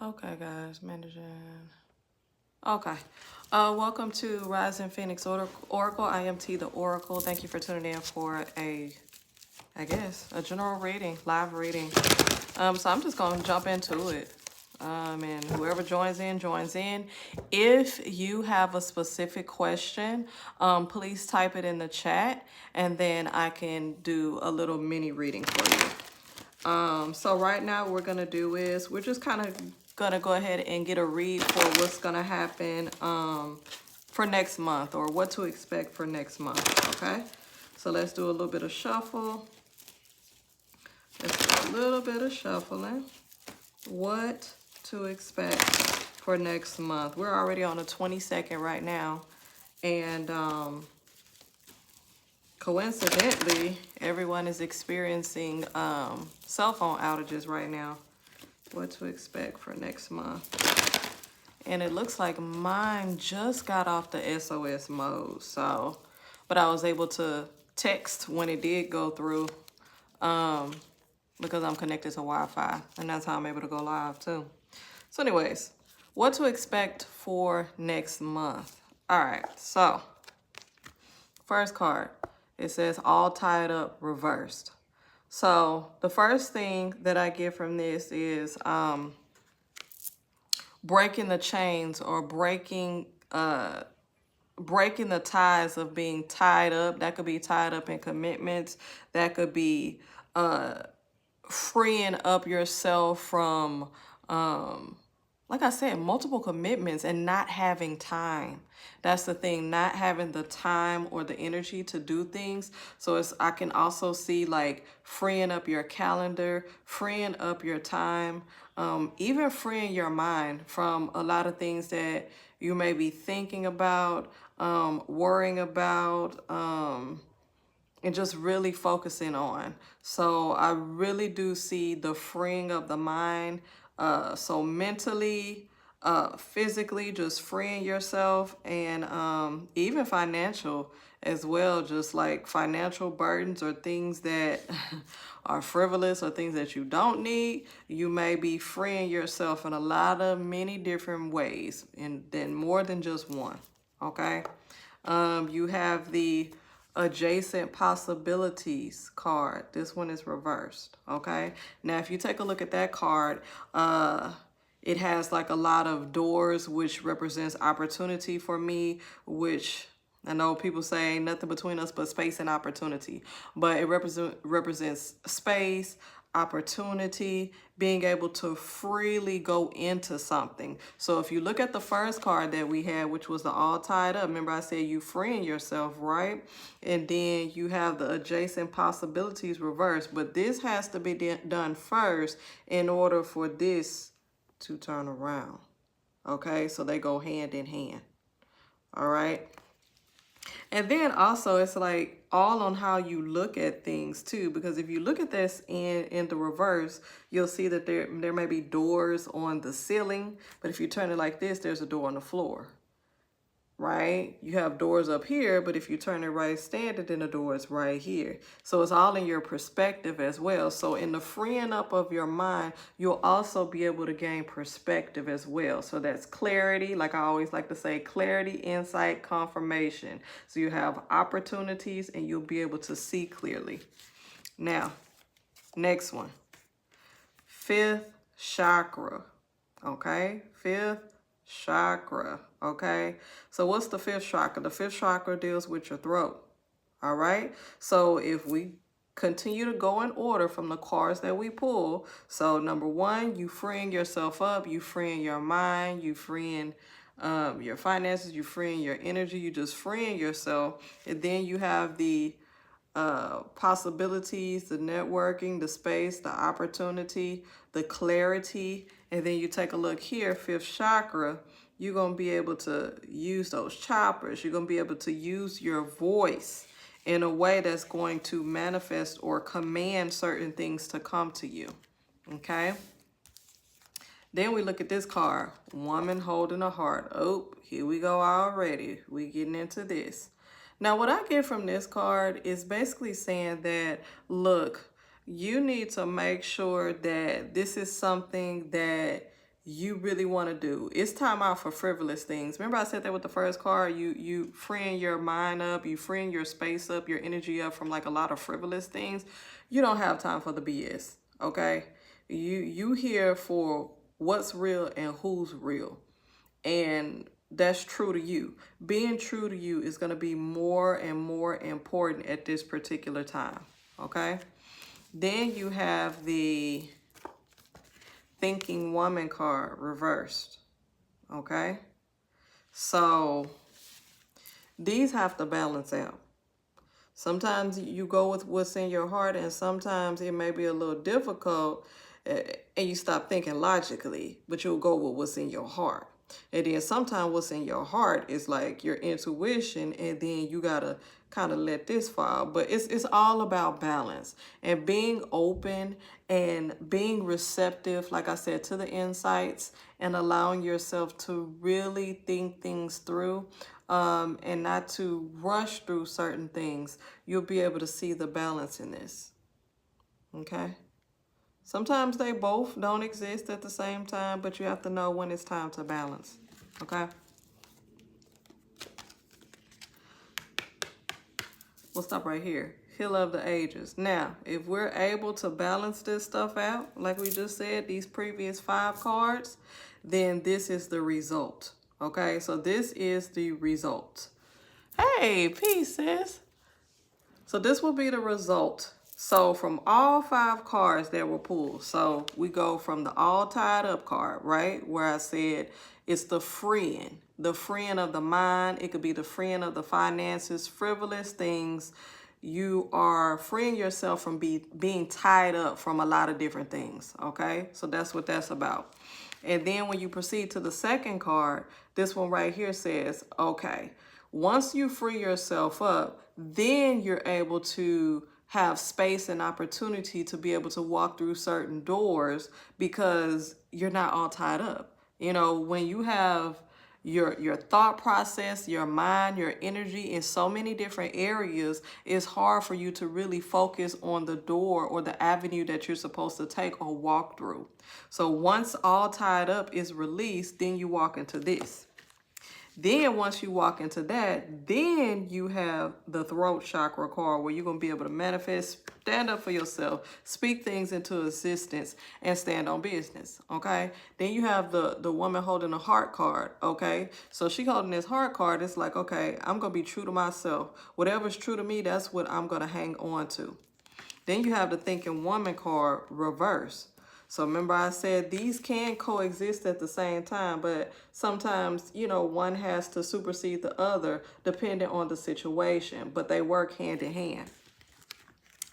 Okay, guys, managing. Okay. Welcome to Rising Phoenix Oracle. I am T, the Oracle. Thank you for tuning in for a general reading, live reading. So I'm just gonna jump into it. And whoever joins in, joins in. If you have a specific question, please type it in the chat, and then I can do a little mini reading for you. So right now we're gonna do is we're just kind of gonna go ahead and get a read for what's gonna happen for next month, or what to expect for next month. Okay, so let's do a little bit of shuffle. Let's do a little bit of shuffling. What to expect for next month. We're already on the 22nd right now, and coincidentally, everyone is experiencing cell phone outages right now. What to expect for next month. And it looks like mine just got off the SOS mode. So, but I was able to text when it did go through because I'm connected to Wi-Fi. And that's how I'm able to go live too. So anyways, what to expect for next month. All right, so first card, it says all tied up reversed. So the first thing that I get from this is breaking the chains, or breaking the ties of being tied up. That could be tied up in commitments. That could be freeing up yourself from like I said, multiple commitments and not having time. That's the thing, not having the time or the energy to do things. So I can also see like freeing up your calendar, freeing up your time, even freeing your mind from a lot of things that you may be thinking about, worrying about, and just really focusing on. So I really do see the freeing of the mind. So mentally, physically, just freeing yourself, and even financial as well. Just like financial burdens or things that are frivolous or things that you don't need, you may be freeing yourself in a lot of many different ways, and then more than just one. Okay. You have the adjacent possibilities card. This one is reversed. Okay. Now, if you take a look at that card, it has like a lot of doors, which represents opportunity for me, which I know people say ain't nothing between us but space and opportunity, but it represents space, opportunity, being able to freely go into something. So if you look at the first card that we had, which was the all tied up, remember I said you freeing yourself, right? And then you have the adjacent possibilities reversed, but this has to be done first in order for this to turn around. Okay, so they go hand in hand. All right. And then also it's like all on how you look at things too, because if you look at this in the reverse, you'll see that there may be doors on the ceiling, but if you turn it like this, there's a door on the floor. Right? You have doors up here, but if you turn it right standing, then the door is right here. So it's all in your perspective as well. So in the freeing up of your mind, you'll also be able to gain perspective as well. So that's clarity. Like I always like to say, clarity, insight, confirmation. So you have opportunities and you'll be able to see clearly. Now, next one. Fifth chakra. Okay? Fifth chakra. Okay, so what's the fifth chakra? The fifth chakra deals with your throat. All right, so if we continue to go in order from the cards that we pull, so number one, you freeing yourself up, you freeing your mind, you freeing your finances, you freeing your energy, you just freeing yourself. And then you have the possibilities, the networking, the space, the opportunity, the clarity. And then you take a look here, fifth chakra, you're going to be able to use those choppers. You're going to be able to use your voice in a way that's going to manifest or command certain things to come to you. Okay? Then we look at this card, woman holding a heart. Oh, here we go already. We getting into this. Now, what I get from this card is basically saying that, look, you need to make sure that this is something that you really want to do. It's time out for frivolous things. Remember I said that with the first card, you freeing your mind up, you freeing your space up, your energy up from like a lot of frivolous things. You don't have time for the BS, okay? You here for what's real and who's real. And that's true to you. Being true to you is going to be more and more important at this particular time, okay? Then you have the Thinking Woman card reversed, okay? So these have to balance out. Sometimes you go with what's in your heart, and sometimes it may be a little difficult, and you stop thinking logically, but you'll go with what's in your heart. And then sometimes what's in your heart is like your intuition, and then you gotta kind of let this fall. But it's all about balance and being open and being receptive, like I said, to the insights, and allowing yourself to really think things through, and not to rush through certain things. You'll be able to see the balance in this. Okay? Sometimes they both don't exist at the same time, but you have to know when it's time to balance. Okay? We'll stop right here. Healer of the Ages. Now, if we're able to balance this stuff out, like we just said, these previous 5 cards, then this is the result. Okay? So this is the result. Hey, peace, sis. So this will be the result. So from all 5 cards that were pulled, so we go from the all tied up card, right? Where I said it's the freeing of the mind. It could be the freeing of the finances, frivolous things. You are freeing yourself from being tied up from a lot of different things, okay? So that's what that's about. And then when you proceed to the second card, this one right here says, okay, once you free yourself up, then you're able to have space and opportunity to be able to walk through certain doors because you're not all tied up. You know, when you have your thought process, your mind, your energy in so many different areas, it's hard for you to really focus on the door or the avenue that you're supposed to take or walk through. So once all tied up is released, then you walk into this. Then once you walk into that, then you have the throat chakra card where you're going to be able to manifest, stand up for yourself, speak things into existence, and stand on business, okay? Then you have the woman holding a heart card, okay? So she holding this heart card. It's like, okay, I'm going to be true to myself. Whatever's true to me, that's what I'm going to hang on to. Then you have the Thinking Woman card reverse. So remember I said these can coexist at the same time, but sometimes, you know, one has to supersede the other depending on the situation, but they work hand in hand.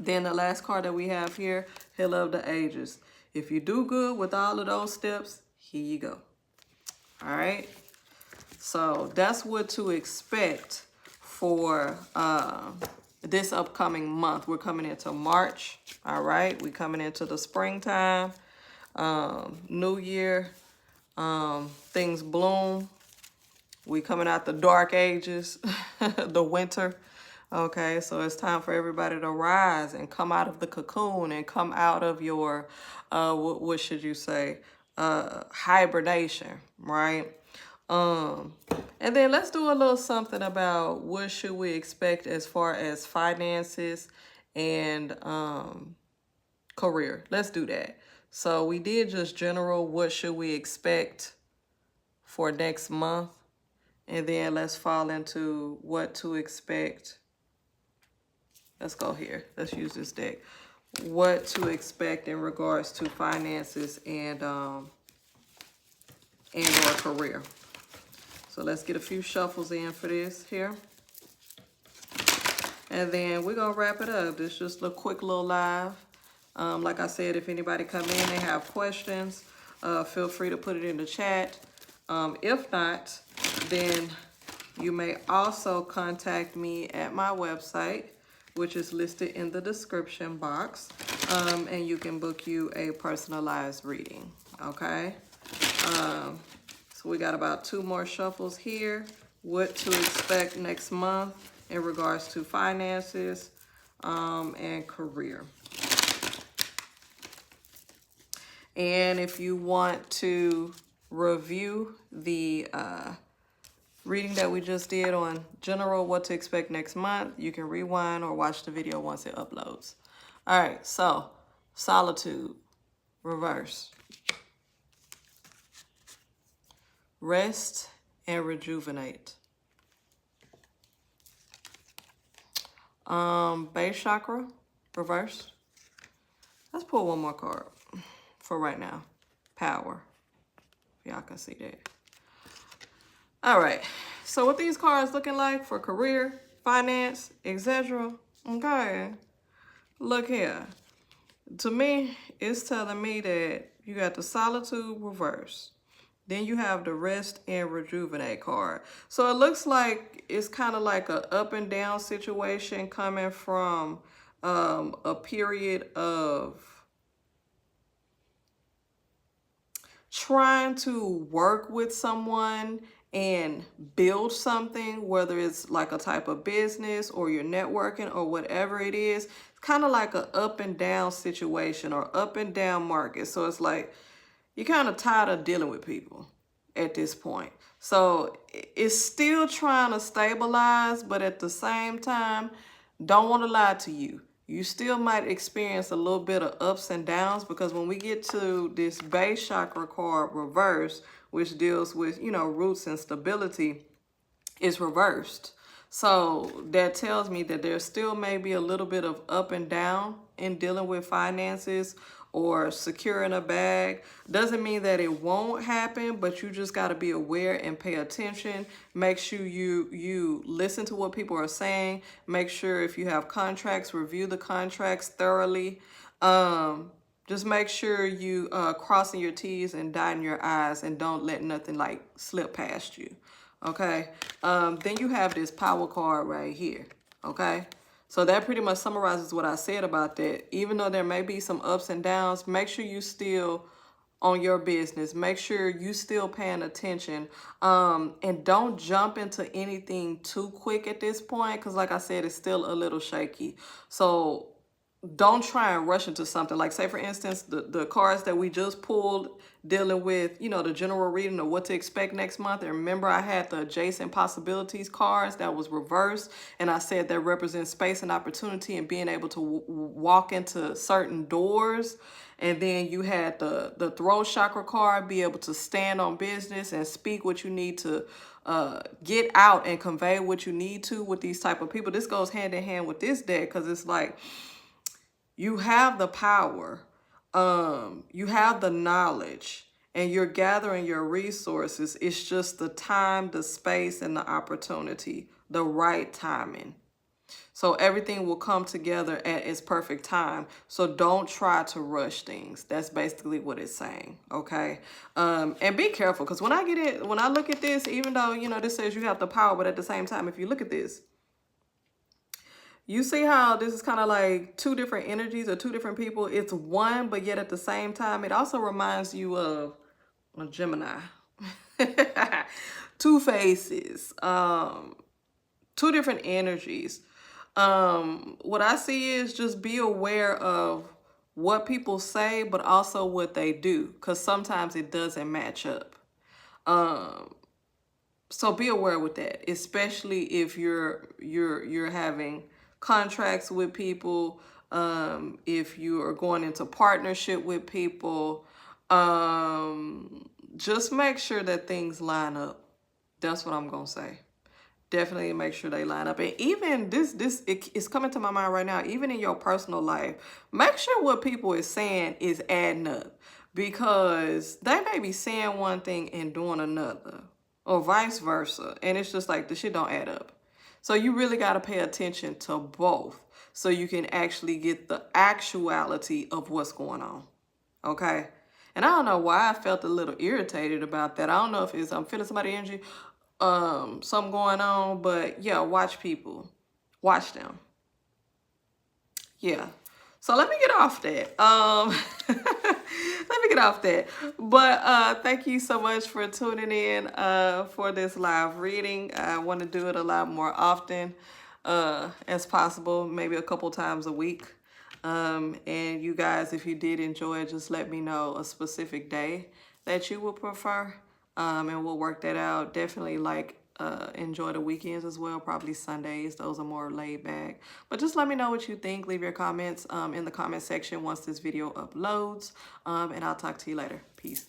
Then the last card that we have here, Healer of the Ages. If you do good with all of those steps, here you go. All right. So that's what to expect for this upcoming month. We're coming into March. All right. We're coming into the springtime, new year, things bloom. We coming out the dark ages, the winter. Okay, so it's time for everybody to rise and come out of the cocoon and come out of your, what should you say, hibernation, right? And then let's do a little something about what should we expect as far as finances and career. Let's do that. So we did just general, what should we expect for next month? And then let's fall into what to expect. Let's go here. Let's use this deck. What to expect in regards to finances and or career. So let's get a few shuffles in for this here. And then we're going to wrap it up. This is just a quick little live. Like I said, if anybody come in, they have questions, feel free to put it in the chat. If not, then you may also contact me at my website, which is listed in the description box. And you can book you a personalized reading, okay? So we got about 2 more shuffles here. What to expect next month in regards to finances and career. And if you want to review the reading that we just did on general, what to expect next month, you can rewind or watch the video once it uploads. All right, so solitude, reverse. Rest and rejuvenate. Base chakra, reverse. Let's pull one more card for right now. Power. Y'all can see that. All right. So what these cards looking like for career, finance, etc. Okay. Look here. To me, it's telling me that you got the solitude reverse. Then you have the rest and rejuvenate card. So it looks like it's kind of like a up and down situation coming from a period of trying to work with someone and build something, whether it's like a type of business or you're networking or whatever it is. It's kind of like a up and down situation or up and down market. So it's like you're kind of tired of dealing with people at this point. So it's still trying to stabilize, but at the same time, don't want to lie to you. You still might experience a little bit of ups and downs, because when we get to this base chakra card reverse, which deals with, you know, roots and stability, it's reversed. So that tells me that there still may be a little bit of up and down in dealing with finances or securing a bag. Doesn't mean that it won't happen, but you just got to be aware and pay attention. Make sure you listen to what people are saying. Make sure if you have contracts, review the contracts thoroughly. Just make sure you crossing your T's and dotting your I's, and don't let nothing like slip past you. Okay. Then you have this power card right here. Okay. So that pretty much summarizes what I said about that. Even though there may be some ups and downs, make sure you still on your business. Make sure you still paying attention. And don't jump into anything too quick at this point, because like I said, it's still a little shaky. So don't try and rush into something. Like, say for instance, the cards that we just pulled dealing with, you know, the general reading of what to expect next month. And remember, I had the adjacent possibilities cards that was reversed, and I said that represents space and opportunity and being able to walk into certain doors. And then you had the throat chakra card, be able to stand on business and speak what you need to get out and convey what you need to with these type of people. This goes hand in hand with this deck, because it's like, you have the power, you have the knowledge, and you're gathering your resources. It's just the time, the space, and the opportunity, the right timing. So everything will come together at its perfect time. So don't try to rush things. That's basically what it's saying. Okay. And be careful, because when I look at this, even though, you know, this says you have the power, but at the same time, if you look at this, you see how this is kind of like two different energies or two different people. It's one, but yet at the same time, it also reminds you of a Gemini. Two faces, two different energies. What I see is just be aware of what people say, but also what they do, because sometimes it doesn't match up. So be aware with that, especially if you're having contracts with people, if you are going into partnership with people. Just make sure that things line up. That's what I'm gonna say. Definitely make sure they line up. And even it's coming to my mind right now, even in your personal life, make sure what people is saying is adding up, because they may be saying one thing and doing another, or vice versa. And it's just like, the shit don't add up. So you really got to pay attention to both, so you can actually get the actuality of what's going on. Okay. And I don't know why I felt a little irritated about that. I don't know if it's I'm feeling somebody's energy, something going on, but yeah, watch people. Watch them. Yeah. So let me get off that. Let me get off that. But thank you so much for tuning in for this live reading. I want to do it a lot more often as possible, maybe a couple times a week. And you guys, if you did enjoy it, just let me know a specific day that you would prefer. And we'll work that out. Definitely like enjoy the weekends as well, probably Sundays. Those are more laid back. But just let me know what you think. Leave your comments in the comment section once this video uploads. And I'll talk to you later. Peace.